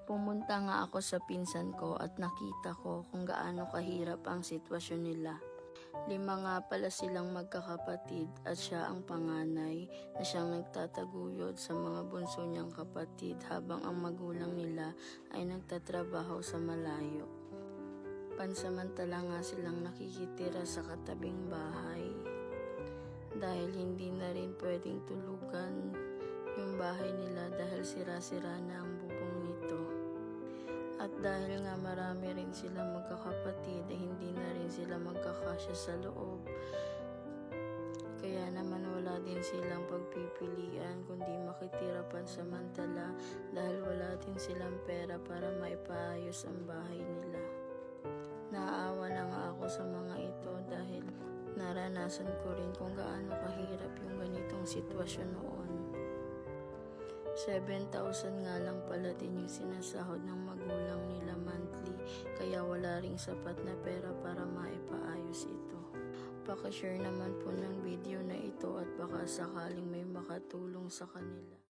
Pumunta nga ako sa pinsan ko at nakita ko kung gaano kahirap ang sitwasyon nila. 5 nga pala silang magkakapatid at siya ang panganay na siyang nagtataguyod sa mga bunso niyang kapatid habang ang magulang nila ay nagtatrabaho sa malayo. Pansamantala nga silang nakikitira sa katabing bahay dahil hindi na rin pwedeng tulugan yung bahay nila dahil sira-sira na ang bubong nito. At dahil nga marami rin silang magkakapatid ay hindi na rin sila magkakasya sa loob. Kaya naman wala din silang pagpipilian kundi makitira pansamantala dahil wala din silang pera para maipaayos ang bahay nila. Naaawa na nga ako sa mga ito dahil naranasan ko rin kung gaano kahirap yung ganitong sitwasyon noon. 7,000 nga lang pala din yung sinasahod ng magulang nila monthly kaya wala ring sapat na pera para maipaayos ito. Pakishare naman po ng video na ito at baka sakaling may makatulong sa kanila.